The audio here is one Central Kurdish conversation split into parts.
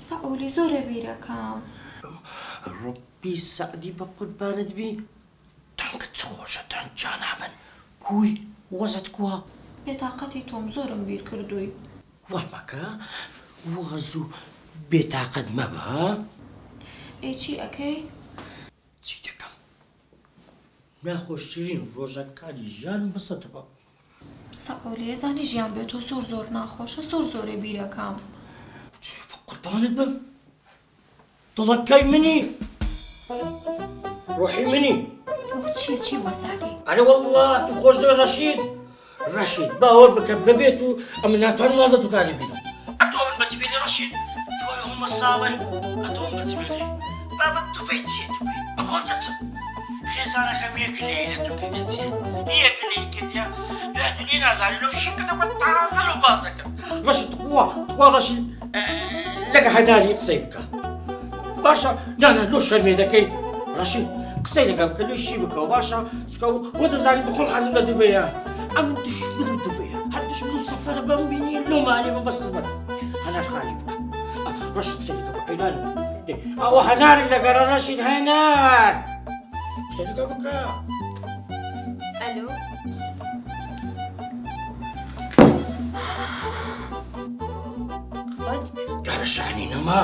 سەعولی زۆرە بیرەکەم. ڕۆبی سەعدی بە قوربانت بی تەنگت چ خۆشەتان جانابن کوی وەزت کووە بێتاقەتی تۆم زۆرم بیر کردووی. وا مەکە وەز و بێتاقەت مەبە. ئەی چی ئەەکەی؟ چی دەکەم ناخۆشترین ڕۆژەکانی ژیانم بەسەتەوە. سەعولی ئێزانی ژیان بێت و زۆر ناخۆشە زۆرە بیرەکەم. چی بە قوربانت بم دڵەکەی منی ڕۆحی منی. چی وە سەعدی؟ ئەرێ وەڵڵا تو خۆش دەوێ ڕەشید باوەڕ بکە ببێت و ئەمە ناتوانم وازدە تووکاری بینم. ئەتۆ من بەجبێلی ڕەشید تۆی هەمە ساڵێ ئەتۆ من بەجبێلی بابەت تو بێت چیە تو بێت بەخۆم دەچم خێزانەکەم یەکلەی لە تو کردە چیە یەکلەی کردیا دوێت لێ نازانی لەم شکەتە بە تازە و باز دەکەم. ڕەشید خوا ڕەشید لەگە هەناری قسەی بکە باشە نانە لۆ شەرمێ دەکەی ڕەشید قسەی لەگە بکە لێشی بکەوە باشە چکە بۆ دەزانی بخۆم حەزم لە دووبەیە ئەم دشمن و دووبەیە هەر دشمن و سەفەر بەم بینی لۆ مالی من بەس قزمەت هەنار خانی بکە ڕەشید قسەی لەگە بکە ئەیلان ئەوە هەناری لەگەرە ڕەشید هەنار قسەی لەگە بکە. ئەلۆ دارە شانی نەما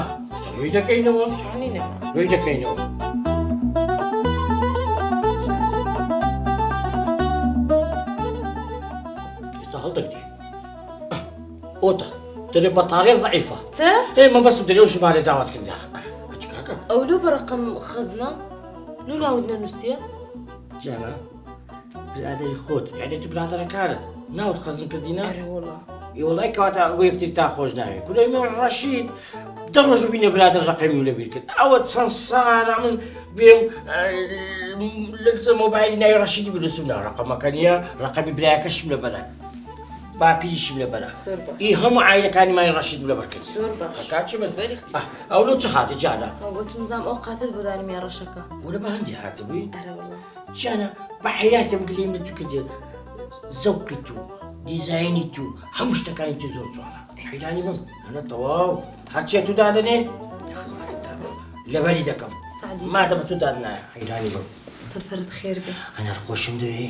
ڕۆی دەکەینەوە ڕۆی دەکەینەوە. ئێستا هەڵدەگری ئۆتە دەرێ بەتاڕێ ضعیفە ئێمە بەسم دەرێ و ژمارە داوات کردیا کاکە ئەولو بەڕقم خەزنە لو ناود نەنووسیە جانا برادری خۆت یعنی تو برادەرەکارت ناوت خەزم کردینە؟ ئەرێ وەڵا وڵای کەواتە بۆ یەکتر تا خۆش ناوێ کورەی من ڕەشید دە ڕۆژ ببینە برادر ڕقەمی و لەبیر کرد ئەوە چەند ساڵە من بێم لەسەر مۆبایلی ناوی ڕەشیدی بنووسم نا ڕقەمەکە نییە ڕقەمی برایەکەشم لەبەرە باپیریشم لەبەرە ئی هەموو عایلەکانی مای ڕەشید لەبەر کرد. زۆر باش کاچی من ئەو لۆ چ هاتە جانە؟ گوتم زام ئەو قاتت بۆ دانیمە ڕەشەکە وەرە بە هەندی هاتبووی؟ ئەرە وەڵا جانە بە حیاتم گلیم لە تو کردێ زەوقی تو دیزاینی تو هەموو شتەکانی تو زۆر جوانە حیرانی بم ئەنە تەواو هەرچێ تو دادنێ لەبەری دەکەم مادە بە تو دادنایە حیرانی بم. سەفەرت خێر بێ. هەنار خۆشم دەوێ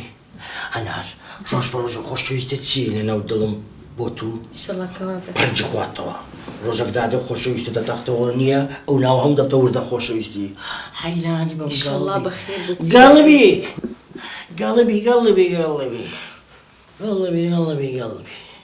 هەنار ڕۆژ بە ڕۆژە خۆشەویستە چی لەناو دڵم بۆ تو ئیشەڵڵا بێ پەنجی خواتەوە ڕۆژێک دادە خۆشەویستە دەتەختەوە نییە ئەو ناو هەم دەبتە وردە خۆشەویستی حیرانی بم. ئیشەڵڵا بەخێر دەچێت گەڵبی گەڵبی گەڵبی گەڵبی گەڵبی گەڵبی گەڵبی